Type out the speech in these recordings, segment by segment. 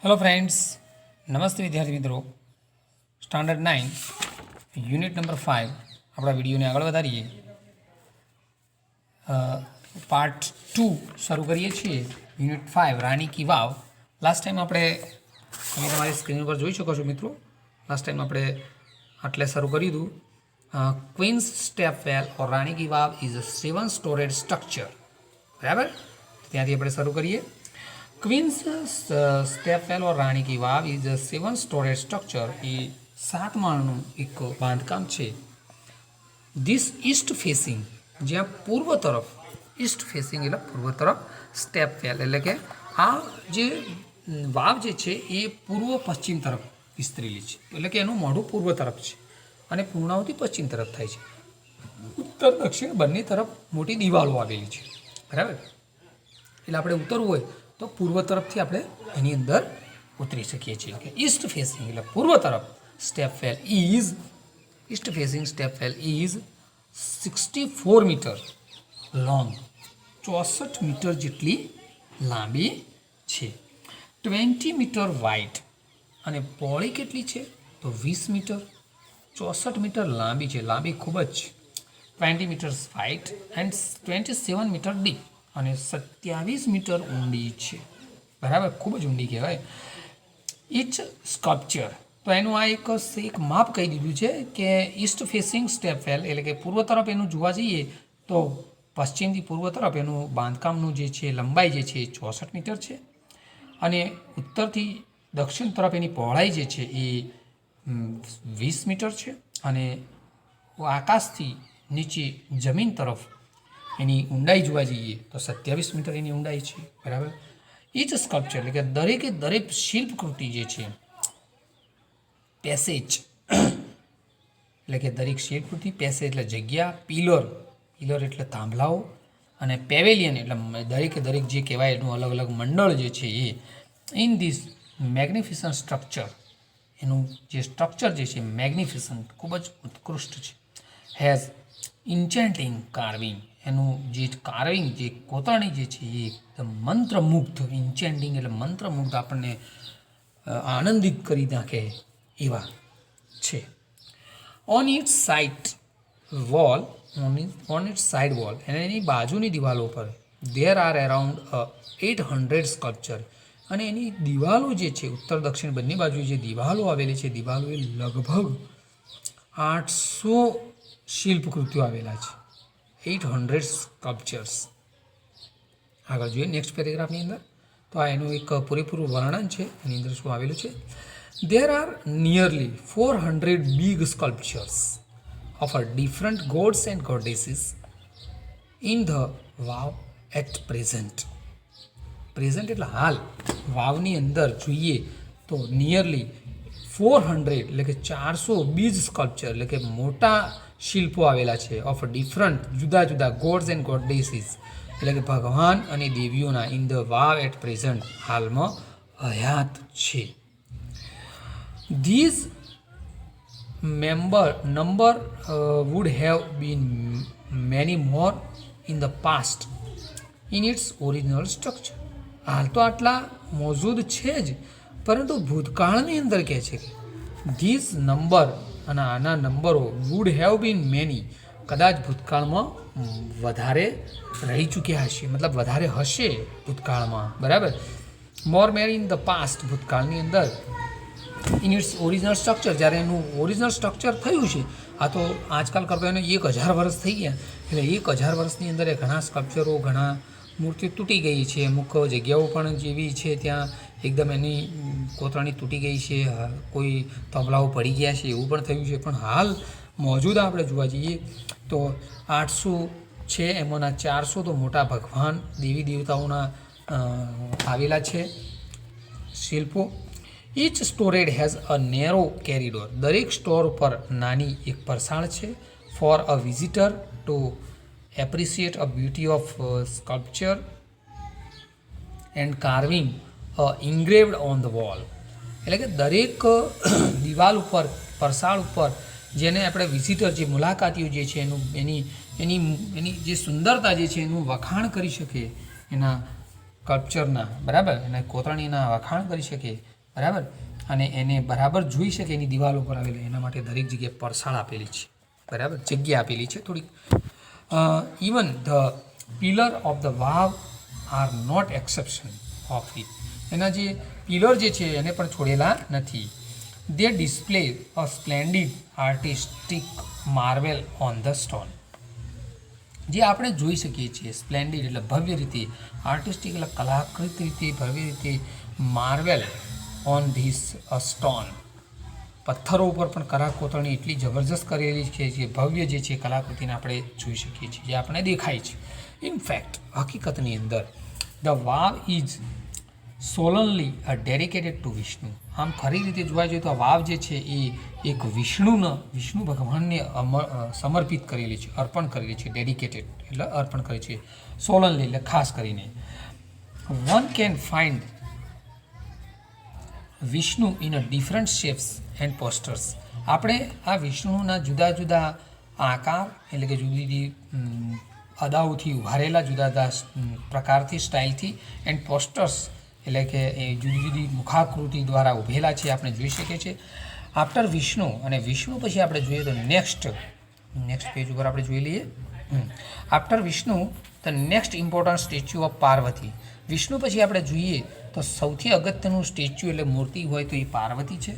Hello friends, नमस्ते विद्यार्थी मित्रों। स्टैंडर्ड 9 यूनिट नंबर 5 अपना विडियो ने आगे वधारीए पार्ट 2 शुरू करिए छीए। यूनिट 5 रानी की वाव। लास्ट टाइम आपणे તમે તમારી સ્ક્રીન પર જોઈ શકો છો મિત્રો, લાસ્ટ ટાઈમ આપણે આટલે શરૂ કરી દીધું। Queen's stepwell or Rani ki Vav is a 7 storeyed structure, બરાબર। ત્યાંથી આપણે શરૂ કરીએ। Queen's stepwell or Rani ki Vav is a 7 storeyed structure. એ 7 માળનું એક બાંધકામ છે। ધીસ ઈસ્ટ ફેસિંગ, જ્યાં પૂર્વ તરફ, ઈસ્ટ ફેસિંગ એટલે પૂર્વ તરફ, સ્ટેપવેલ એટલે કે આ જે વાવ જે છે એ પૂર્વ પશ્ચિમ તરફ વિસ્તરેલી છે, એટલે કે એનું મોઢું પૂર્વ તરફ છે અને પૂર્ણાવતી પશ્ચિમ તરફ થાય છે। ઉત્તર દક્ષિણ બંને તરફ મોટી દિવાલો આવેલી છે, બરાબર। એટલે આપણે ઉતરવું હોય તો પૂર્વ તરફથી આપણે એની અંદર ઉતરી શકીએ છીએ કે ઈસ્ટ ફેસિંગ એટલે પૂર્વ તરફ stepwell is, east facing stepwell is 64 metre long, 64 metre જેટલી લાંબી છે। 20 મીટર વાઇડ અને પહોળી કેટલી છે તો 20 મીટર। 64 મીટર લાંબી છે, લાંબી ખૂબ જ, 20 metres wide and 27 metre deep અને 27 મીટર ઊંડી છે, બરાબર। ખૂબ જ ઊંડી કહેવાય। ઇચ સ્કલ્પચર, તો એનું આ એક માપ કહી દીધું છે કે ઈસ્ટ ફેસિંગ સ્ટેપવેલ એટલે કે પૂર્વ તરફ એનું જોવા જઈએ તો પશ્ચિમથી પૂર્વ તરફ એનું બાંધકામનું જે છે લંબાઈ જે છે એ 64 મીટર છે અને ઉત્તરથી દક્ષિણ તરફ એની પહોળાઈ જે છે એ 20 મીટર છે અને આકાશથી નીચે જમીન તરફ એની ઊંડાઈ જોવા જઈએ તો 27 મીટર એની ઊંડાઈ છે, બરાબર। ઈચ સ્કલ્પચર એટલે કે દરેકે દરેક શિલ્પકૃતિ જે છે, પેસેજ એટલે કે દરેક શિલ્પકૃતિ, પેસેજ એટલે જગ્યા, પિલર, પિલર એટલે થાંભલાઓ અને પેવેલિયન એટલે દરેકે દરેક જે કહેવાય એનું અલગ અલગ મંડળ જે છે એ ઇન ધીસ મેગ્નિફિસન્ટ સ્ટ્રક્ચર, એનું જે સ્ટ્રક્ચર જે છે મેગ્નિફિસન્ટ ખૂબ જ ઉત્કૃષ્ટ છે। હેઝ ઇન્ચેન્ટિંગ કાર્વિંગ, એનું જે કાર્વિંગ જે કોતરણી જે છે એ એકદમ મંત્રમુગ્ધ, ઇન્ચેન્ટિંગ એટલે મંત્રમુગ્ધ, આપણને આનંદિત કરી નાખે એવા છે। On it's side wall, on it's side wall અને એની બાજુની દિવાલો પર દેર આર અરાઉન્ડ 800 સ્કલ્પચર, અને એની દિવાલો જે છે ઉત્તર દક્ષિણ બંને બાજુ જે દિવાલો આવેલી છે, દિવાલો એ લગભગ 800 શિલ્પકૃતિઓ આવેલા છે, 800 સ્કલ્પચર્સ। આગળ જોઈએ નેક્સ્ટ પેરેગ્રાફની અંદર, તો આ એનું એક પૂરેપૂરું વર્ણન છે, એની અંદર શું આવેલું છે। There are nearly 400 big sculptures of a different gods and goddesses in the vav at present. Present એટલે હાલ, વાવની અંદર જોઈએ તો નિયરલી 400 એટલે કે 400 બીજ સ્કલ્પચર એટલે કે મોટા શિલ્પો આવેલા છે, ઓફ ડિફરન્ટ જુદા જુદા ગોડ્સ એન્ડ ગોડેસીસ એટલે કે ભગવાન અને દેવીઓના, in the vav at present હાલમાં હયાત છે। These number would have been many more in the past in its original structure. હાલ તો આટલા મોજૂદ છે જ, પરંતુ ભૂતકાળની અંદર કહે છે કે ધીસ નંબર અને આના નંબરો વુડ હેવ બીન મેની, કદાચ ભૂતકાળમાં વધારે રહી ચૂક્યા હશે, મતલબ વધારે હશે ભૂતકાળમાં, બરાબર। મોર મેર ઇન ધ પાસ્ટ, ભૂતકાળની અંદર, ઇન ઇટ્સ ઓરિજિનલ સ્ટ્રક્ચર, જ્યારે એનું ઓરિજિનલ સ્ટ્રક્ચર થયું છે, આ તો આજકાલ કરતાં એને 1000 વર્ષ થઈ ગયા, એટલે 1000 વર્ષની અંદર એ ઘણા સ્કલ્પચરો, ઘણા મૂર્તિઓ તૂટી ગઈ છે, અમુક જગ્યાઓ પણ જેવી છે ત્યાં એકદમ એની કોતરણી તૂટી ગઈ છે, કોઈ તબલાઓ પડી ગયા છે એવું પણ થયું છે, પણ હાલ મોજૂદ આપણે જોવા જઈએ તો 800 છે, એમાંના 400 તો મોટા ભગવાન દેવી દેવતાઓના આવેલા છે શિલ્પો। Each storeyed has a narrow corridor, દરેક સ્ટોર ઉપર નાની એક પરસાળ છે, for a visitor to appreciate a beauty of sculpture and carving engraved on the wall, એટલે કે દરેક દિવાલ ઉપર, પરસાળ ઉપર જેને આપણે વિઝિટર, જે મુલાકાતીઓ જે છે એનું એની જે સુંદરતા જે છે એનું વખાણ કરી શકે, એના સ્કલ્પચરના, બરાબર, એના કોતરણીના વખાણ કરી શકે બરાબર, અને એને બરાબર જોઈ શકે એની દિવાલો પર આવેલી, એના માટે દરેક જગ્યાએ પરસાળ આપેલી છે, બરાબર, જગ્યા આપેલી છે થોડીક. Even the pillar of the vav are not exception of it. એના જે પિલર જે છે એને પણ છોડેલા નથી. They display a splendid artistic marvel on the stone. જે આપણે જોઈ શકીએ છીએ, સ્પ્લેન્ડિડ એટલે ભવ્ય રીતે, આર્ટિસ્ટિક એટલે કલાકૃત રીતે, ભવ્ય રીતે, માર્વેલ ઓન ધીસ સ્ટોન. પથ્થરો ઉપર પણ કલા કોતરણી એટલી જબરજસ્ત કરેલી છે જે ભવ્ય જે છે કલાકૃતિને આપણે જોઈ શકીએ છીએ, જે આપણે દેખાય છે. ઇનફેક્ટ હકીકતની અંદર the vav is solely dedicated to Vishnu. આમ ખરી રીતે જોવા જોઈએ તો આ વાવ જે છે એ એક વિષ્ણુ ભગવાનને સમર્પિત કરેલી છે, અર્પણ કરેલી છે. ડેડિકેટેડ એટલે અર્પણ કરી છે. સોલનલી એટલે ખાસ કરીને. One can find Vishnu in a different shapes and posters. આપણે આ વિષ્ણુના જુદા જુદા આકાર એટલે કે જુદી જુદી અદાઓથી ઉભારેલા જુદા જુદા પ્રકારથી, સ્ટાઇલથી, એન્ડ પોસ્ટર્સ એટલે કે એ જુદી જુદી મુખાકૃતિ દ્વારા ઉભેલા છે આપણે જોઈ શકીએ છીએ. આફ્ટર વિષ્ણુ, અને વિષ્ણુ પછી આપણે જોઈએ તો નેક્સ્ટ પેજ ઉપર આપણે જોઈ લઈએ. After Vishnu the next important statue of Parvati. Vishnu પછી આપણે જોઈએ તો સૌથી અગત્યનું સ્ટેચ્યુ એટલે મૂર્તિ હોય તો એ પાર્વતી છે.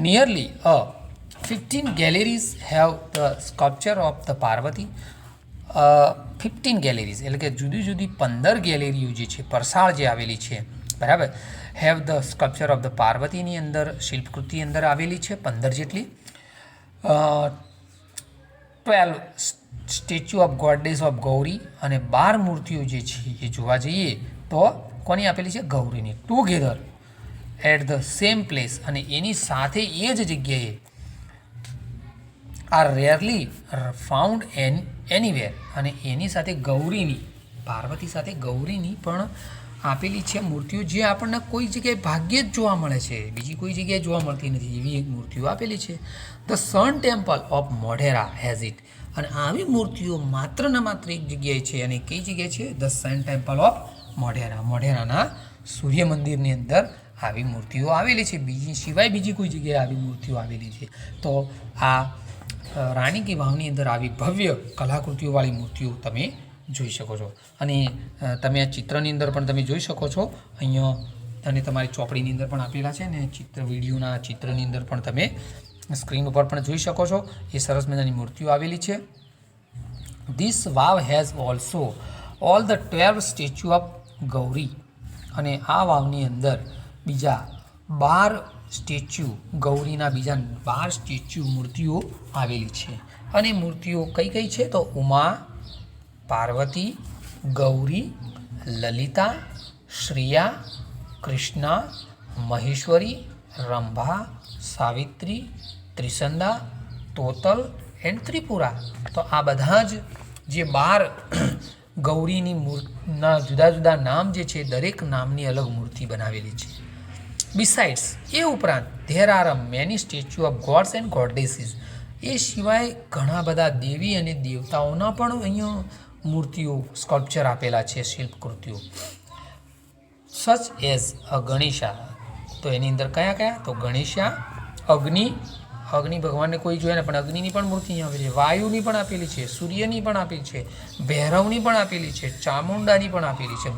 Nearly 15 galleries have the sculpture of the Parvati. 15 galleries એટલે કે જુદી જુદી 15 ગેલેરીઓ જે છે, પરસાળ જે આવેલી છે, બરાબર, have the sculpture of the પાર્વતીની અંદર શિલ્પકૃતિ અંદર આવેલી છે 15 જેટલી. 12 statue of goddess of Gauri, અને 12 મૂર્તિઓ જે છે એ જોવા જઈએ તો કોની આપેલી છે? ગૌરીની. Together at the same place, અને એની સાથે એ જ જગ્યાએ આર રેરલી ફાઉન્ડ એનીવેર, અને એની સાથે ગૌરીની, પાર્વતી સાથે ગૌરીની પણ આપેલી છે મૂર્તિઓ, જે આપણને કોઈ જગ્યાએ ભાગ્યે જ જોવા મળે છે, બીજી કોઈ જગ્યાએ જોવા મળતી નથી, એવી એક મૂર્તિઓ આપેલી છે. The sun temple of Modhera has it. અને આવી મૂર્તિઓ માત્ર ને માત્ર એક જગ્યાએ છે, અને કઈ જગ્યાએ છે? The sun temple of Modhera. મોઢેરાના સૂર્ય મંદિરની અંદર આવી મૂર્તિઓ આવેલી છે. બીજી સિવાય બીજી કોઈ જગ્યાએ આવી મૂર્તિઓ આવેલી છે. તો આ રાણી કી વાવની અંદર આવી ભવ્ય કલાકૃતિઓવાળી મૂર્તિઓ તમે જોઈ શકો છો. અને તમે આ ચિત્રની અંદર પણ તમે જોઈ શકો છો. અહીંયા અને તમારી ચોપડીની અંદર પણ આપેલા છે, ને વિડીયોના ચિત્રની અંદર પણ તમે સ્ક્રીન ઉપર પણ જોઈ શકો છો. એ સરસ મજાની મૂર્તિઓ આવેલી છે. This vav has also all the 12 statue of Gauri. અને આ વાવની અંદર બીજા 12 સ્ટેચ્યુ, ગૌરીના બીજા 12 સ્ટેચ્યુ મૂર્તિઓ આવેલી છે. અને મૂર્તિઓ કઈ કઈ છે? તો ઉમા, પાર્વતી, ગૌરી, લલિતા, શ્રેયા, કૃષ્ણા, મહેશ્વરી, રંભા, સાવિત્રી, ત્રિસંદા, તોતલ એન્ડ ત્રિપુરા. તો આ બધા જ જે 12 ગૌરીની મૂર્તિના જુદા જુદા નામ જે છે, દરેક નામની અલગ મૂર્તિ બનાવેલી છે. બિસાઇડ્સ, એ ઉપરાંત there are many statue of gods and goddesses. એ સિવાય ઘણા બધા દેવી અને દેવતાઓના પણ અહીંયા મૂર્તિઓ, સ્કલ્પચર આપેલા છે, શિલ્પકૃતિઓ. Such as Ganesha. તો એની અંદર કયા કયા? તો ગણેશા, અગ્નિ ભગવાનને કોઈ જોઈએ ને, પણ અગ્નિની પણ મૂર્તિ અહીંયા આવેલી છે. વાયુની પણ આપેલી છે, સૂર્યની પણ આપેલી છે, ભૈરવની પણ આપેલી છે, ચામુંડાની પણ આપેલી છે,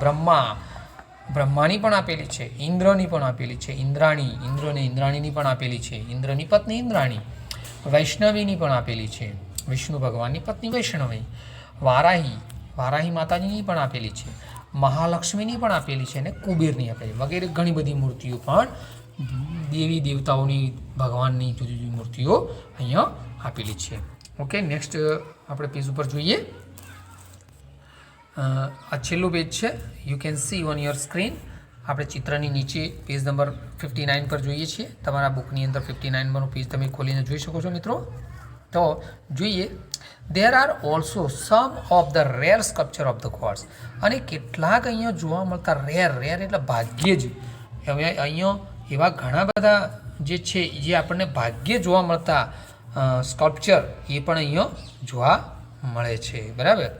બ્રહ્માની પણ આપેલી છે, ઇન્દ્રની પણ આપેલી છે, ઇન્દ્રાણીની પણ આપેલી છે, ઇન્દ્રની પત્ની ઇન્દ્રાણી, વૈષ્ણવીની પણ આપેલી છે, વિષ્ણુ ભગવાનની પત્ની વૈષ્ણવી, વારાહી માતાજીની પણ આપેલી છે, મહાલક્ષ્મીની પણ આપેલી છે, અને કુબેરની આપેલી, વગેરે ઘણી બધી મૂર્તિઓ પણ દેવી દેવતાઓની, ભગવાનની જુદી જુદી મૂર્તિઓ અહીંયા આપેલી છે. ઓકે, નેક્સ્ટ આપણે પેજ ઉપર જોઈએ. આ છેલ્લું પેજ છે. You can see on your screen. આપણે ચિત્રની નીચે પેજ નંબર 59 પર જોઈએ છીએ. તમારા બુકની અંદર 59 નંબરનું પેજ તમે ખોલીને જોઈ શકો છો મિત્રો. તો જોઈએ, there are also some of the rare sculpture of the gods. અને કેટલાક અહીંયા જોવા મળતા રેર એટલે ભાગ્યે જ, હવે અહીંયા એવા ઘણા બધા જે છે જે આપણને ભાગ્યે જોવા મળતા સ્કલ્પચર એ પણ અહીંયા જોવા મળે છે. બરાબર,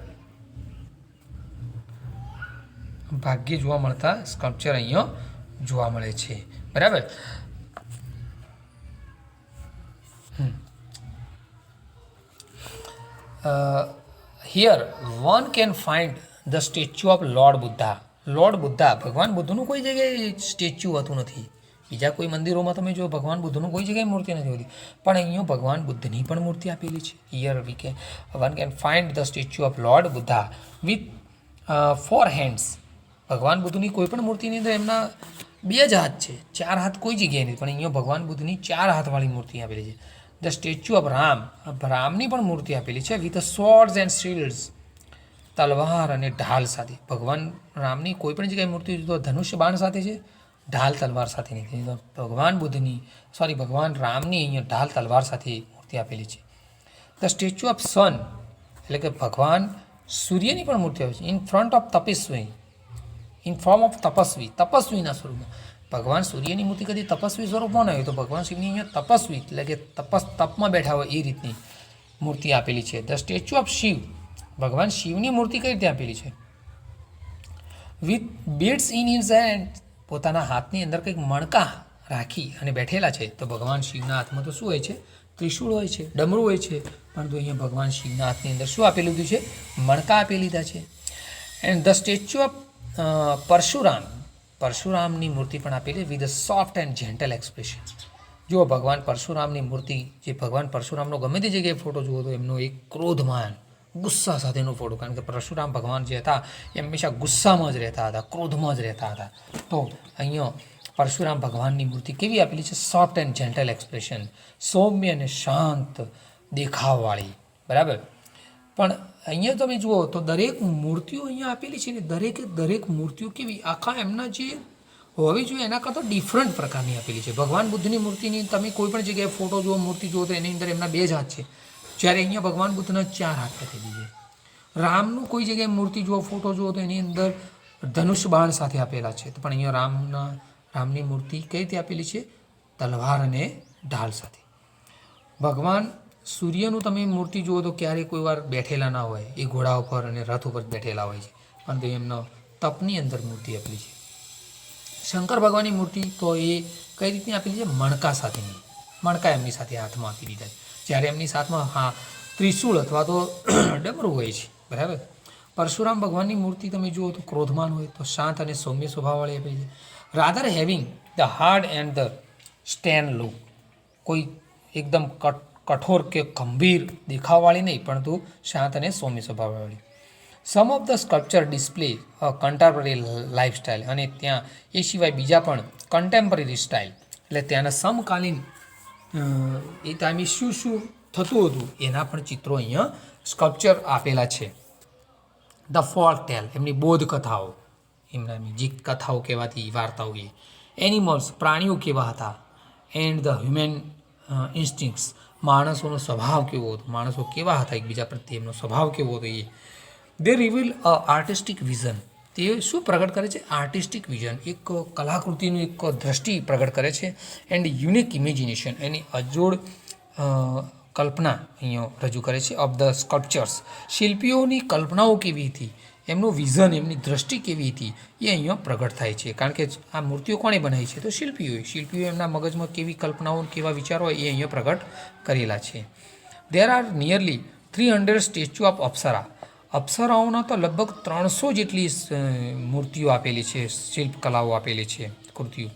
ભાગ્યે જોવા મળતા સ્કલ્પચર અહીંયા જોવા મળે છે. બરાબર. Here one can find the statue of lord Buddha. Lord Buddha, ભગવાન બુદ્ધનું કોઈ જગ્યાએ સ્ટેચ્યુ હોતું નથી. બીજા કોઈ મંદિરોમાં તમે જો ભગવાન બુદ્ધનું કોઈ જગ્યાએ મૂર્તિ નથી હોતી, પણ અહીંયા ભગવાન બુદ્ધની પણ મૂર્તિ આપેલી છે. Here one can find the statue of lord Buddha with 4 hands. ભગવાન બુદ્ધની કોઈ પણ મૂર્તિની અંદર એમના 2 જ હાથ છે, 4 હાથ કોઈ જગ્યાએ નહીં, પણ અહીંયા ભગવાન બુદ્ધની 4 હાથવાળી મૂર્તિ આપેલી છે. ધ સ્ટેચ્યુ ઓફ રામ, રામની પણ મૂર્તિ આપેલી છે વિથ સ્વોર્ડ્સ એન્ડ શિલ્ડ્સ, તલવાર અને ઢાલ સાથે. ભગવાન રામની કોઈ પણ જગ્યાએ મૂર્તિ તો ધનુષ્ય બાણ સાથે છે, ઢાલ તલવાર સાથે નથી. ભગવાન બુદ્ધની ભગવાન રામની અહીંયા ઢાલ તલવાર સાથે મૂર્તિ આપેલી છે. ધ સ્ટેચ્યુ ઓફ સન, એટલે કે ભગવાન સૂર્યની પણ મૂર્તિ આવે છે. In front of tapasvi, in form of tapasvi, તપસ્વીના સ્વરૂપમાં. ભગવાન સૂર્યની મૂર્તિ કદી તપસ્વી સ્વરૂપમાં ન હોય, તો ભગવાન શિવની અહીંયા તપસ્વી એટલે કે તપમાં બેઠા હોય એ રીતની મૂર્તિ આપેલી છે. ધ સ્ટેચ્યુ ઓફ શિવ, ભગવાન શિવની મૂર્તિ કઈ રીતે આપેલી છે? With beads in his hand, પોતાના હાથની અંદર કંઈક મણકા રાખી અને બેઠેલા છે. તો ભગવાન શિવના હાથમાં તો શું હોય છે? ત્રિશૂળ હોય છે, ડમરું હોય છે, પરંતુ અહીંયા ભગવાન શિવના હાથની અંદર શું આપી લીધું છે? મણકા આપી લીધા છે. And the statue of Parshuram, પરશુરામની મૂર્તિ પણ આપેલી with a soft and gentle expression. જુઓ ભગવાન પરશુરામની મૂર્તિ, જે ભગવાન પરશુરામનો ગમે તે જગ્યાએ ફોટો જુઓ તો એમનો એક ક્રોધમાન ગુસ્સા સાથેનો ફોટો, કારણ કે પરશુરામ ભગવાન જે હતા એ હંમેશા ગુસ્સામાં જ રહેતા હતા, ક્રોધમાં જ રહેતા હતા. તો અહીંયા પરશુરામ ભગવાનની મૂર્તિ કેવી આપેલી છે? સોફ્ટ એન્ડ જેન્ટલ એક્સપ્રેશન, સૌમ્ય અને શાંત દેખાવવાળી. બરાબર. પણ અહીંયા તમે જુઓ તો દરેક મૂર્તિઓ અહીંયા આપેલી છે ને, દરેક મૂર્તિઓ કેવી આખા એમના જે હોવી જોઈએ એના કરતાં ડિફરન્ટ પ્રકારની આપેલી છે. ભગવાન બુદ્ધની મૂર્તિની તમે કોઈ પણ જગ્યાએ ફોટો જુઓ, મૂર્તિ જુઓ તો એની અંદર એમના 2 જ હાથ છે, જ્યારે અહીંયા ભગવાન બુદ્ધના 4 હાથ આપેલી છે. રામનું કોઈ જગ્યાએ મૂર્તિ જુઓ, ફોટો જુઓ તો એની અંદર ધનુષ બાણ સાથે આપેલા છે, પણ અહીંયા રામની મૂર્તિ કઈ રીતે આપેલી છે? તલવાર અને ઢાલ સાથે. ભગવાન સૂર્યનું તમે મૂર્તિ જુઓ તો ક્યારેય કોઈ વાર બેઠેલા ના હોય, એ ઘોડા ઉપર અને રથ ઉપર બેઠેલા હોય છે, પણ તે એમનો તપની અંદર મૂર્તિ આપેલી છે. શંકર ભગવાનની મૂર્તિ તો એ કઈ રીતની આપેલી છે? મણકા સાથેની. મણકા એમની સાથે હાથમાં આપી દીધા છે, જ્યારે એમની સાથમાં ત્રિશૂળ અથવા તો ડમરું હોય છે. બરાબર. પરશુરામ ભગવાનની મૂર્તિ તમે જુઓ તો ક્રોધમાન હોય, તો શાંત અને સૌમ્ય સ્વભાવવાળી આપેલી છે. Rather having the hard and the stern look, કોઈ એકદમ કઠોર કે ગંભીર દેખાવવાળી નહીં, પરંતુ શાંત અને સૌમ્ય સ્વભાવવાળી. Some of the sculpture display contemporary lifestyle, અને ત્યાં એ સિવાય બીજા પણ કન્ટેમ્પરરી સ્ટાઇલ, એટલે ત્યાંના સમકાલીન એ ટાઈમે શું થતું હતું એના પણ ચિત્રો અહીંયા સ્કલ્પચર આપેલા છે. ધ ફોલ્ક ટેલ, એમની બોધ કથાઓ, એમના જે કથાઓ કહેવાતી વાર્તાઓ, એ એનિમલ્સ, પ્રાણીઓ કેવા હતા, એન્ડ ધ હ્યુમન ઇન્સ્ટિંક્ટ્સ, માણસોનો સ્વભાવ કેવો હતો, માણસો કેવા હતા એકબીજા પ્રત્યે, એમનો સ્વભાવ કેવો હતો. એ દે રિવીલ અ આર્ટિસ્ટિક વિઝન, તે શું પ્રગટ કરે છે? આર્ટિસ્ટિક વિઝન, એક કલાકૃતિનું એક દ્રષ્ટિ પ્રગટ કરે છે. એન્ડ યુનિક ઇમેજિનેશન, એની અજોડ કલ્પના અહીંયા રજૂ કરે છે. ઓફ ધ સ્કલ્પચર્સ, શિલ્પીઓની કલ્પનાઓ કેવી હતી, એમનું વિઝન, એમની દ્રષ્ટિ કેવી હતી, એ અહીંયા પ્રગટ થાય છે. કારણ કે આ મૂર્તિઓ કોણે બનાવી છે? તો શિલ્પીઓએ એમના મગજમાં કેવી કલ્પનાઓ, કેવા વિચારો હોય એ અહીંયા પ્રગટ કરેલા છે. There are nearly 300 statue of apsara, અપ્સરાઓના તો લગભગ 300 જેટલી મૂર્તિઓ આપેલી છે, શિલ્પકલાઓ આપેલી છે, કૃતિઓ.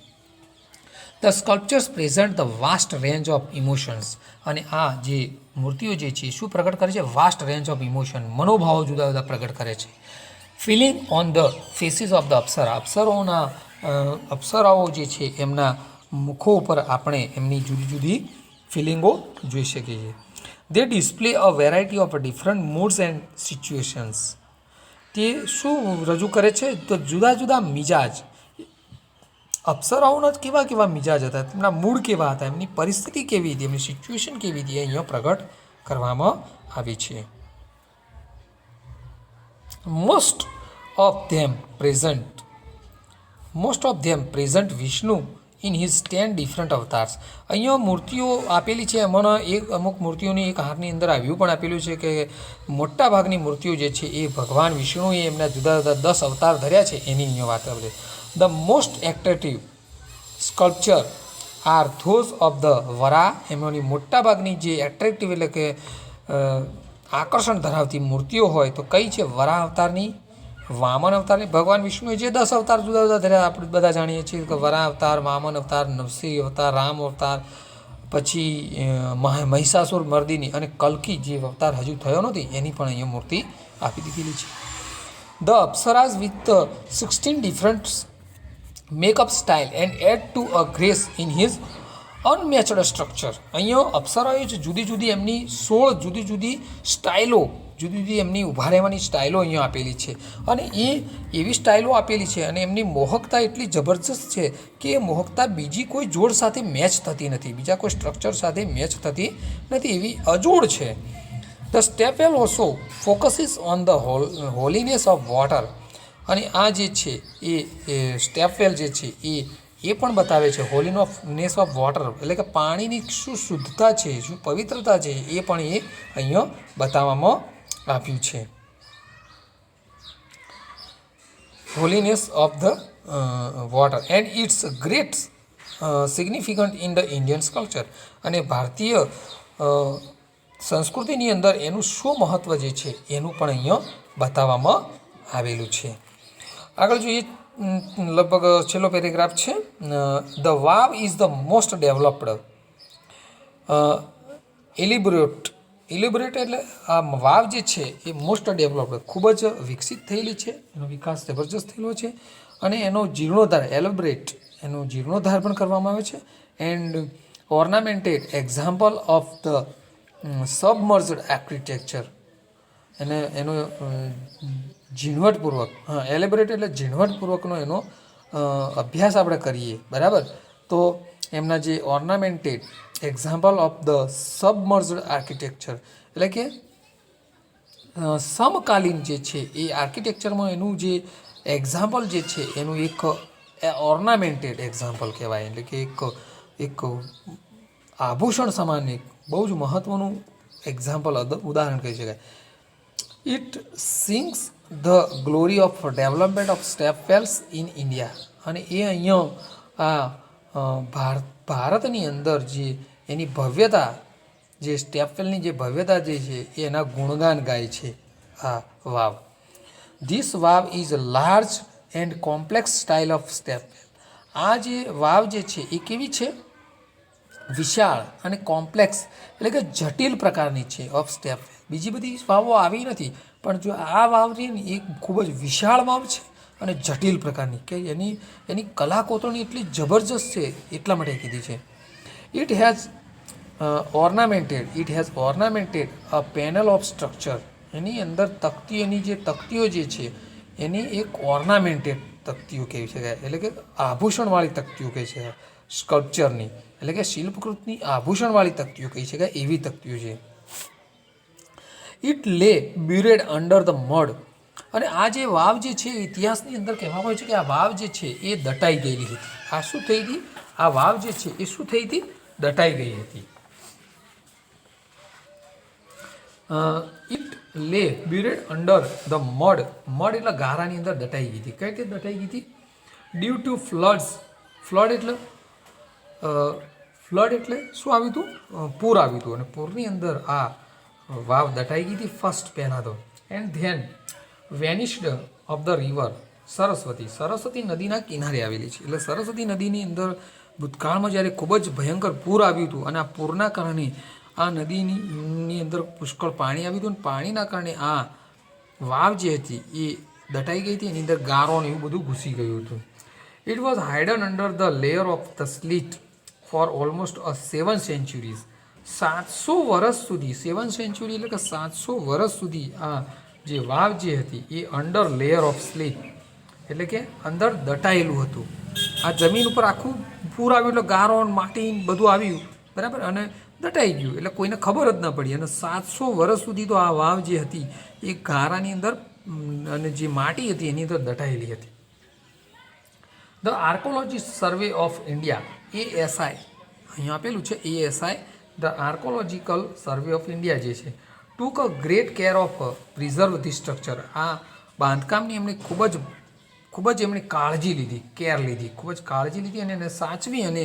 The sculptures present the vast range of emotions, અને આ જે મૂર્તિઓ જે છે શું પ્રગટ કરે છે? વાસ્ટ રેન્જ ઓફ ઇમોશન, મનોભાવો જુદા જુદા પ્રગટ કરે છે. Feeling on the faces of the અપ્સરાઓ જે છે એમના મુખો ઉપર આપણે એમની જુદી જુદી ફિલિંગો જોઈ શકીએ છીએ. They display a variety of different moods and situations, તે શું રજૂ કરે છે? તો જુદા જુદા મિજાજ, અપ્સરાઓના કેવા મિજાજ હતા, તેમના મૂડ કેવા હતા, એમની પરિસ્થિતિ કેવી હતી, એમની સિચ્યુએશન કેવી હતી, અહીંયા પ્રગટ કરવામાં આવી છે. Most of them present Vishnu in his 10 different avatars. અહીંયા મૂર્તિઓ આપેલી છે, એમાંના અમુક મૂર્તિઓની એક હારની અંદર આવ્યું પણ આપેલું છે કે મોટા ભાગની મૂર્તિઓ જે છે એ ભગવાન વિષ્ણુએ એમના જુદા જુદા 10 અવતાર ધર્યા છે, એની અહીંયા વાત આવે છે. The most attractive sculpture are those of the Varaha, એમની મોટાભાગની જે એટ્રેક્ટિવ એટલે કે આકર્ષણ ધરાવતી મૂર્તિઓ હોય તો કઈ છે? વરા અવતારની, વામન અવતારની. ભગવાન વિષ્ણુએ જે 10 અવતાર જુદા જુદા ધર્યા આપણે બધા જાણીએ છીએ કે વરા અવતાર, વામન અવતાર, નરસિંહ અવતાર, રામ અવતાર, પછી મહિષાસુર મર્દિની અને કલ્કી જે અવતાર હજુ થયો નથી એની પણ અહીંયા મૂર્તિ આપી દીધેલી છે. The apsaras with 16 different makeup style and add to a grace in his unmatched structure. અહીંયા અપ્સરાઓ છે જુદી જુદી એમની 16 જુદી જુદી સ્ટાઇલો, જુદી જુદી એમની ઊભા રહેવાની સ્ટાઇલો અહીંયા આપેલી છે અને એ એવી સ્ટાઇલો આપેલી છે અને એમની મોહકતા એટલી જબરજસ્ત છે કે એ મોહકતા બીજી કોઈ જોડ સાથે મેચ થતી નથી, બીજા કોઈ સ્ટ્રક્ચર સાથે મેચ થતી નથી, એવી અજોડ છે. The stepwell also focuses on the holiness of water. અને આ જે છે એ સ્ટેપવેલ જે છે એ પણ બતાવે છે હોલીનેસ ઓફ વોટર, એટલે કે પાણીની શું શુદ્ધતા છે, શું પવિત્રતા છે એ પણ એ અહીંયા બતાવવામાં આપ્યું છે. Holiness of the water and its great significant in the Indian culture. અને ભારતીય સંસ્કૃતિની અંદર એનું શું મહત્ત્વ જે છે એનું પણ અહીંયા બતાવવામાં આવેલું છે. આગળ જોઈએ, લગભગ છેલ્લો પેરેગ્રાફ છે. The vav is the most developed elaborate એટલે આ વાવ જે છે એ મોસ્ટ ડેવલપ્ડ ખૂબ જ વિકસિત થયેલી છે, એનો વિકાસ જબરજસ્ત થયેલો છે અને એનો જીર્ણોદ્ધાર એનો જીર્ણોદ્ધાર પણ કરવામાં આવે છે. And ornamented example of the submerged architecture. અને એનો ઝીણવટપૂર્વક, એલેબોરેટ એટલે ઝીણવટપૂર્વકનો એનો અભ્યાસ આપણે કરીએ, બરાબર, તો એમના જે ઓર્નામેન્ટેડ example of the submerged architecture એટલે કે સમકાલીન જે છે એ આર્કિટેક્ચરમાં એનું જે એક્ઝામ્પલ જે છે એનું એક ઓર્નામેન્ટેડ એક્ઝામ્પલ કહેવાય, એટલે કે એક આભૂષણ સમાન એક બહુ જ મહત્ત્વનું એક્ઝામ્પલ ઉદાહરણ કહી શકાય. It sings the glory of development of stepwells in India. અને એ અહીંયા ભારતની અંદર જે એની ભવ્યતા, જે સ્ટેપવેલની જે ભવ્યતા જે છે એ એના ગુણગાન ગાય છે આ વાવ. This vav is large and complex style of stepwell. આ જે વાવ જે છે એ કેવી છે? વિશાળ અને કોમ્પ્લેક્સ એટલે કે જટિલ પ્રકારની છે ઓફ સ્ટેપવેલ. બીજી બધી વાવો આવી નથી, પણ જો આ વાવ છે ને એ ખૂબ જ વિશાળ વાવ છે અને જટિલ પ્રકારની, કે એની કલાકોતરણી એટલી જબરજસ્ત છે એટલા માટે કીધી છે. It has ornamented a panel of structure. એની અંદર એની જે તકતીઓ જે છે એની એક ઓર્નામેન્ટેડ તકતીઓ કહી શકાય, એટલે કે આભૂષણવાળી તકતીઓ કહી શકાય. સ્કલ્પચરની એટલે કે શિલ્પકૃતની આભૂષણવાળી તકતીઓ કહી શકાય એવી તકતીઓ છે. ઇટ લે બ્યુરેડ અંડર ધ મડ. અને આ જે વાવ જે છે ઇતિહાસની અંદર કહેવામાં આવે છે કે આ વાવ જે છે એ દટાઈ ગયેલી હતી. આ શું થઈ હતી? આ વાવ જે છે એ શું થઈ હતી? દટાઈ ગઈ હતી. ઇટ લે બ્યુરેડ અંડર ધ મડ. મડ એટલે ગારાની અંદર દટાઈ ગઈ હતી. કઈ રીતે દટાઈ ગઈ હતી? Due to floods. ફ્લડ એટલે શું આવ્યું હતું? પૂર આવ્યું હતું અને પૂરની અંદર આ વાવ દટાઈ ગઈ હતી ફર્સ્ટ પહેલાં તો. And then vanished of the river Saraswati. Saraswati નદીના કિનારે આવેલી છે. એટલે સરસ્વતી નદીની અંદર ભૂતકાળમાં જ્યારે ખૂબ જ ભયંકર પૂર આવ્યું હતું અને આ પૂરના કારણે આ નદીની અંદર પુષ્કળ પાણી આવ્યું હતું અને પાણીના કારણે આ વાવ જે હતી એ દટાઈ ગઈ હતી. એની અંદર ગારો ને એવું બધું ઘૂસી ગયું હતું. It was hidden under the layer of the silt for almost 7 centuries. 700 વર્ષ સુધી, 7 સેન્ચુરી એટલે કે 700 વર્ષ સુધી આ જે વાવ જે હતી એ અંડર લેયર ઓફ સ્લીટ એટલે કે અંદર દટાયેલું હતું. આ જમીન ઉપર આખું પૂર આવ્યું એટલે ગારો માટી બધું આવ્યું, બરાબર, અને દટાઈ ગયું એટલે કોઈને ખબર જ ન પડી. અને 700 વર્ષ સુધી તો આ વાવ જે હતી એ ગારાની અંદર અને જે માટી હતી એની અંદર દટાયેલી હતી. The archaeologist survey of India ASI, અહીંયા આપેલું છે ASI, the archaeological survey of India જે છે, took a great care of preserve the structure. આ બાંધકામની એમણે ખૂબ જ ખૂબ જ એમણે કાળજી લીધી, કેર લીધી, ખૂબ જ કાળજી લીધી અને એને સાચવી અને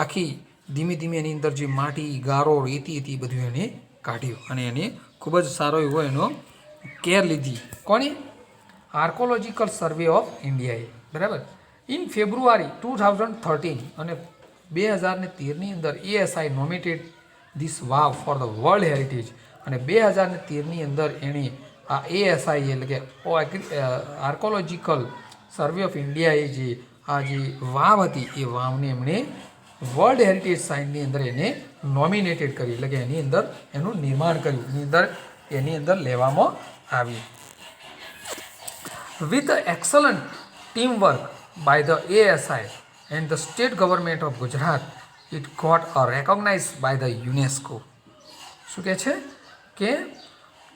આખી ધીમે ધીમે એની અંદર જે માટી ગારો રેતી હતી એ બધું એને કાઢ્યું અને એને ખૂબ જ સારો એવો એનો કેર લીધી. કોની? આર્કોલોજીકલ સર્વે ઓફ ઇન્ડિયાએ. બરાબર. ઇન ફેબ્રુઆરી 2013 અને 2013ની અંદર ASI nominated this vav for the world heritage અને 2013ની અંદર એણે આ ASI એટલે કે આર્કોલોજીકલ સર્વે ઓફ ઇન્ડિયાએ જે આ જે વાવ હતી એ વાવને એમણે વર્લ્ડ હેરિટેજ સાઇટની અંદર એને નોમિનેટેડ કરી એટલે કે એની અંદર એનું નિર્માણ કર્યું, એની અંદર લેવામાં આવી. With the excellent teamwork by the ASI and the state government of Gujarat, it got recognized by the UNESCO. શું કહે છે કે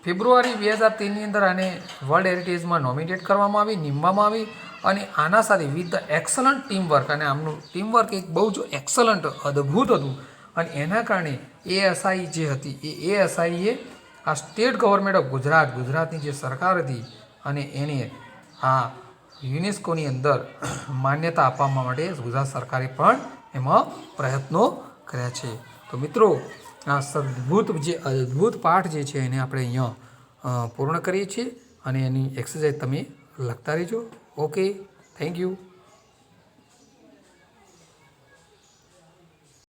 ફેબ્રુઆરી 2013ની અંદર આને વર્લ્ડ હેરિટેજમાં નોમિનેટ કરવામાં આવી, નિમવામાં આવી અને આના સાથે વિથ ધ એક્સલન્ટ ટીમવર્ક અને આમનું ટીમવર્ક એક બહુ જ એક્સલન્ટ અદ્ભુત હતું અને એના કારણે ASI જે હતી એ ASIએ આ સ્ટેટ ગવર્મેન્ટ ઓફ ગુજરાતની જે સરકાર હતી અને એને આ યુનેસ્કોની અંદર માન્યતા આપવા માટે ગુજરાત સરકારે પણ એમાં પ્રયત્નો કર્યા છે. તો મિત્રો આ અદ્ભુત પાઠ જે છે એને આપણે અહીંયા પૂર્ણ કરીએ છીએ અને એની એક્સરસાઇઝ તમે લખતા રહેજો. Okay, thank you.